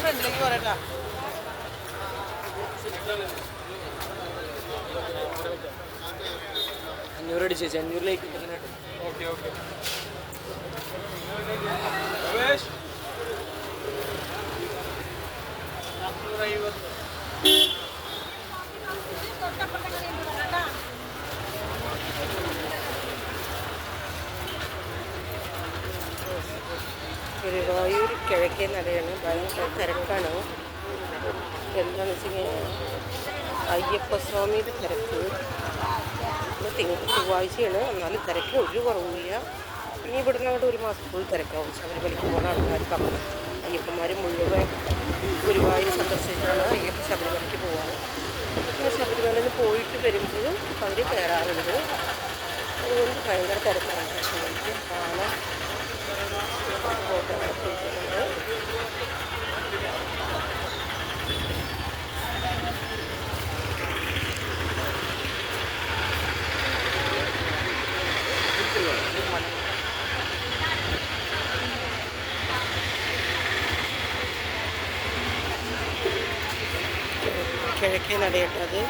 ഫ്രണ്ടിലേക്ക് പോരാട്ടാ. അഞ്ഞൂറ് അടിച്ചു ചേച്ചി, 500ലേക്ക്. Okay okay. ഗുരുവായൂർ കിഴക്കേ നടയാണ്. ഭയങ്കര തിരക്കാണ്. എന്താണെന്ന് വെച്ച് കഴിഞ്ഞാൽ അയ്യപ്പസ്വാമിയുടെ തിരക്ക്. ചൊവ്വാഴ്ചയാണ്, എന്നാലും തിരക്കിന് ഒരു കുറവില്ല. ഇനി ഇവിടുന്ന് അങ്ങോട്ട് ഒരു മാസം ഫുൾ തിരക്കാവും. ശബരിമലയ്ക്ക് പോകുന്ന ആൾക്കാർക്ക് അയ്യപ്പന്മാർ മുഴുവൻ ഗുരുവായൂർ സന്ദർശിച്ചാണ് അയ്യപ്പ ശബരിമലയ്ക്ക് പോകാറ്. പിന്നെ ശബരിമലയിൽ പോയിട്ട് വരുമ്പോഴും അവർ കയറാറുണ്ട്. അതുകൊണ്ട് ഭയങ്കര തിരക്കാണ്. ശബരിമലയ്ക്ക് കാണാൻ ഫോട്ടോ എടുത്തിട്ടുണ്ട്. കിഴക്കേ നടയിട്ടത്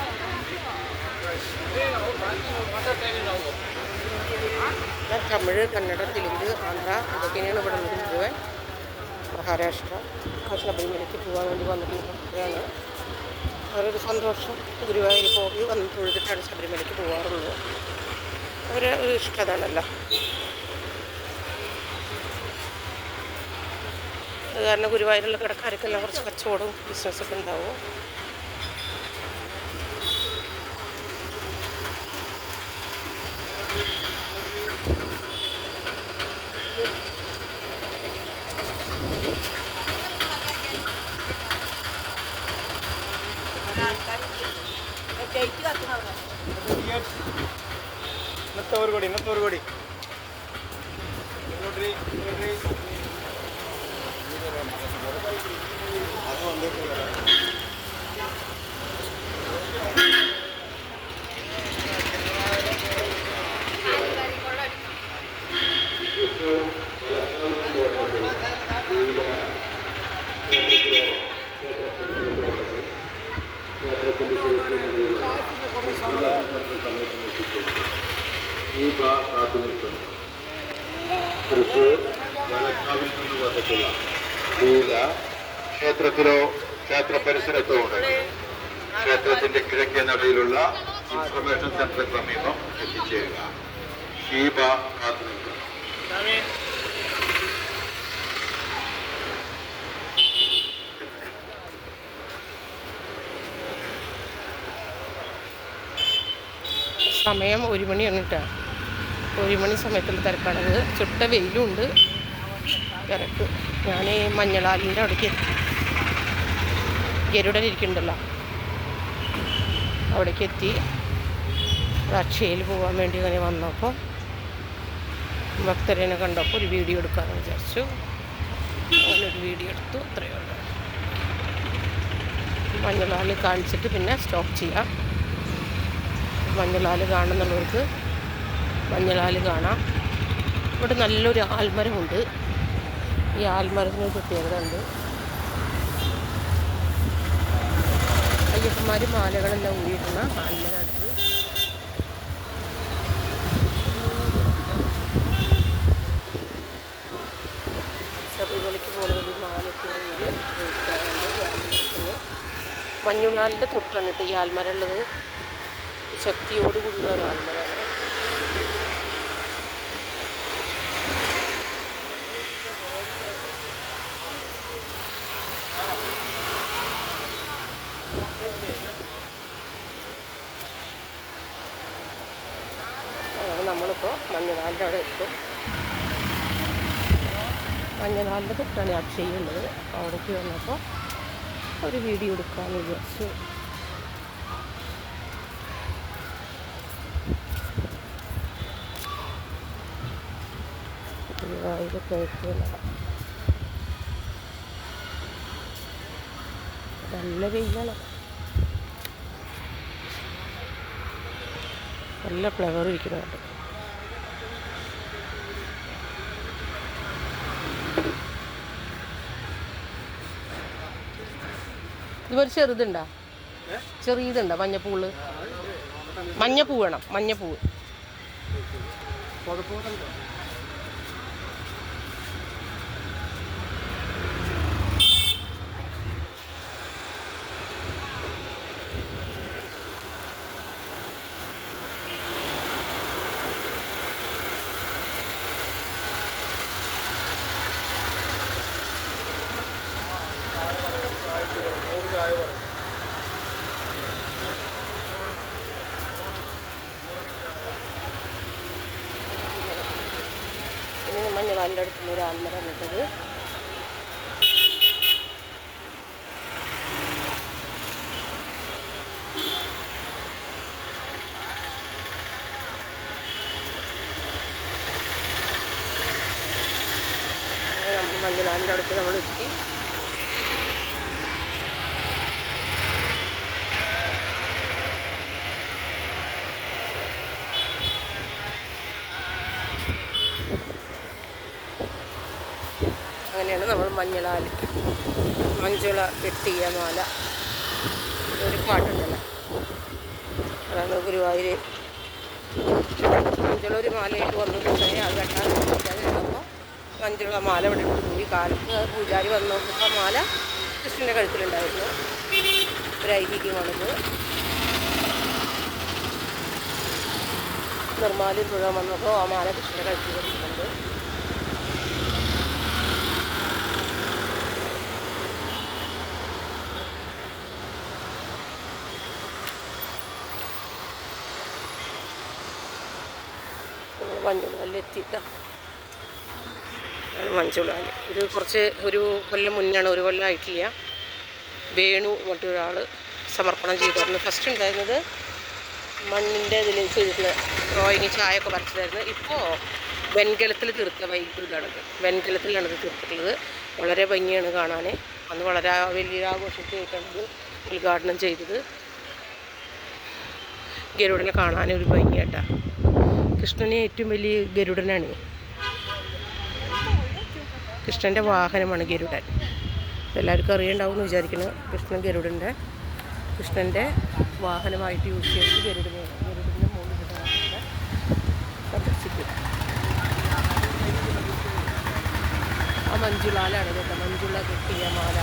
തമിഴ്, കന്നഡ, തെലുങ്ക്, ആന്ധ്ര ഇതൊക്കെയാണ് ഇവിടെ നിന്ന് മുഴുവൻ. മഹാരാഷ്ട്ര ശബരിമലയ്ക്ക് പോകാൻ വേണ്ടി വന്നിട്ടുള്ളതാണ്. അവരൊരു സന്തോഷം. ഗുരുവായൂർ പോയി വന്ന് തൊഴുതിട്ടാണ് ശബരിമലയ്ക്ക് പോകാറുള്ളത്. അവരെ ഒരു ഇഷ്ടതാണല്ലോ. അത് കാരണം ഗുരുവായൂരുള്ള കിടക്കാർക്കെല്ലാം കുറച്ച് കച്ചവടവും ബിസിനസ്സൊക്കെ ഉണ്ടാവും. ഇന്നത്തെ ഒരു കൊടി തൃശ്ശൂർ വലക്കാവിൽ നിന്ന് വന്നിട്ടുള്ള പൂല ക്ഷേത്രത്തിലോ ക്ഷേത്ര പരിസരത്തോ ഉണ്ട്. ക്ഷേത്രത്തിന്റെ കിഴക്കേ നടയിലുള്ള ഇൻഫർമേഷൻ സെന്ററിന് സമീപം എത്തിച്ചേരുക. ഷീബ കാത്തു നിൽക്കുന്നു. സമയം 1 മണിയാണ് കേട്ടോ. 1 മണി സമയത്തുള്ള തിരക്കാണത്. ചുട്ട വെയിലുണ്ട്, തിരക്ക്. ഞാൻ മഞ്ഞളാലിൻ്റെ അവിടേക്ക് എത്തി. ഗരുഡനിരിക്കുന്നുണ്ടല്ലോ, അവിടേക്ക് എത്തി. അക്ഷയയിൽ പോകാൻ വേണ്ടി അങ്ങനെ വന്നപ്പോൾ ഭക്തരനെ കണ്ടപ്പോൾ ഒരു വീഡിയോ എടുക്കാമെന്ന് വിചാരിച്ചു. അങ്ങനൊരു വീഡിയോ എടുത്തു. അത്രയേ ഉള്ളൂ. മഞ്ഞളാല് കാണിച്ചിട്ട് പിന്നെ സ്റ്റോപ്പ് ചെയ്യാം. മഞ്ഞളാല് കാണുന്നുള്ളവർക്ക് മഞ്ഞളാല് കാണാം. ഇവിടെ നല്ലൊരു ആൽമരമുണ്ട്. ഈ ആൽമരത്തിന് പ്രത്യേകത ഉണ്ട്. അയ്യപ്പന്മാർ മാലകളെല്ലാം ഊരിയിടുന്ന ആൽമരമാണിത്. ശബരിമലയ്ക്ക് പോകുന്നതിൽ മാലയ്ക്ക് മഞ്ഞുനാലിൻ്റെ തൊട്ടാണ് കേട്ടോ ഈ ആൽമരം ഉള്ളത്. ശക്തിയോടുകൂടിയുള്ള ഒരു ആൽമരമാണ്. നമ്മളിപ്പോൾ മഞ്ഞനാലിൻ്റെ അവിടെ എത്തും. മഞ്ഞനാലിൻ്റെ തൊട്ടാണ് അക്ഷയുള്ളത്. അവിടേക്ക് വന്നപ്പോൾ ഒരു വീഡിയോ എടുക്കാമെന്ന് വിചാരിച്ചു. ഗുരുവായൂർ കിഴക്കേ നട. നല്ല വെയിലാണ്. നല്ല ഫ്ലവർ ഇരിക്കുന്നുണ്ട്. ഇതുപോലെ ചെറുതുണ്ടോ? ചെറിയതുണ്ടോ? മഞ്ഞപ്പൂവ് വേണം. മഞ്ഞപ്പൂവ് ഇനി മഞ്ഞളാലിൻ്റെ അടുത്തുള്ള ഒരു ആൽമര എന്നിട്ടത് മഞ്ഞളാലിൻ്റെ അടുത്ത് നമ്മൾ എത്തി. അങ്ങനെയാണ് നമ്മൾ മഞ്ഞളാൽ മഞ്ചുള കെട്ടിയ മാല. ഒരു പാട്ടുണ്ടല്ലോ, അതാണ് ഗുരുവായൂർ മഞ്ചുള ഒരു മാലയായിട്ട് വന്നിട്ടുണ്ടായി. അത് കെട്ടാൻ നിന്നപ്പോൾ മഞ്ചുള മാല ഇവിടെ ഇട്ട് പോയി. കാലത്ത് പൂജാരി വന്ന് നോക്കുമ്പോൾ മാല കൃഷ്ണൻ്റെ കഴുത്തിലുണ്ടായിരുന്നു. ഒരു ഐതിഹ്യമാണിത്. നിർമ്മാല്യം തൊഴാൻ വന്നപ്പോൾ ആ മാല കൃഷ്ണൻ്റെ കഴുത്തിൽ കൊടുക്കുന്നുണ്ട്. മഞ്ചുളാലിൽ എത്തിയിട്ടാണ് മഞ്ചുളാൽ. ഇത് ഒരു കൊല്ലം മുന്നാണ്, ഒരു കൊല്ലം ആയിട്ടില്ല. വേണു മറ്റൊരാൾ സമർപ്പണം ചെയ്തായിരുന്നു. ഫസ്റ്റ് ഉണ്ടായിരുന്നത് മണ്ണിൻ്റെ ഇതിൽ ചെയ്തിട്ടുള്ള ഡ്രോയിങ്, ചായയൊക്കെ വരച്ചിട്ടായിരുന്നു. ഇപ്പോൾ വെൺകലത്തിൽ തീർത്ത വൈദ്യുതാണിത്. വെൺകലത്തിലാണിത് തീർത്തിട്ടുള്ളത്. വളരെ ഭംഗിയാണ് കാണാൻ. അന്ന് വളരെ വലിയ ആഘോഷത്തിനായിട്ടാണിത് ഉദ്ഘാടനം ചെയ്തത്. ഗരുഡനെ കാണാനൊരു ഭംഗിയായിട്ടാണ്. കൃഷ്ണന് ഏറ്റവും വലിയ ഗരുഡനാണ്. കൃഷ്ണൻ്റെ വാഹനമാണ് ഗരുഡൻ. എല്ലാവർക്കും അറിയണ്ടാവും എന്ന് വിചാരിക്കുന്നു. കൃഷ്ണൻ്റെ വാഹനമായിട്ട് യൂസ് ചെയ്തിട്ട് ഗരുഡനെയാണ്. ഗരുഡൻ്റെ മുകളിൽ സന്ദർശിക്കും. ആ മഞ്ചുളാലാണ് കേട്ടോ. മഞ്ചുള കെട്ടിയ മാല.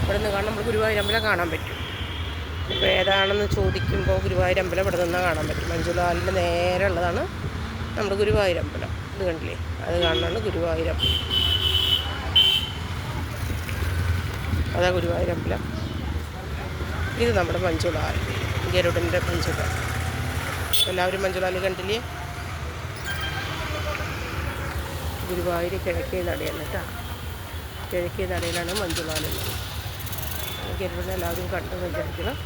ഇവിടെ നിന്ന് കാണാൻ നമ്മൾ ഗുരുവായൂരമ്പലം കാണാൻ പറ്റും. ഇപ്പോൾ ഏതാണെന്ന് ചോദിക്കുമ്പോൾ ഗുരുവായൂരമ്പലം ഇവിടെ നിന്ന് കാണാൻ പറ്റും. മഞ്ചുളാലിൻ്റെ നേരെ ഉള്ളതാണ് നമ്മുടെ ഗുരുവായൂരമ്പലം. ഇത് കണ്ടില്ലേ, അത് കാണാനാണ് ഗുരുവായൂരമ്പലം. അതാ ഗുരുവായൂരമ്പലം. ഇത് നമ്മുടെ മഞ്ചുളാൽ, ഗരുഡൻ്റെ മഞ്ചുളാൽ. എല്ലാവരും മഞ്ചുളാൽ കണ്ടില്ലേ? ഗുരുവായൂർ കിഴക്കേ നടയാണ് കേട്ടോ. കിഴക്കേ നടയിലാണ് മഞ്ചുളാലുള്ളത്. ഗരുഡനെ എല്ലാവരും കണ്ടു വിചാരിക്കണം.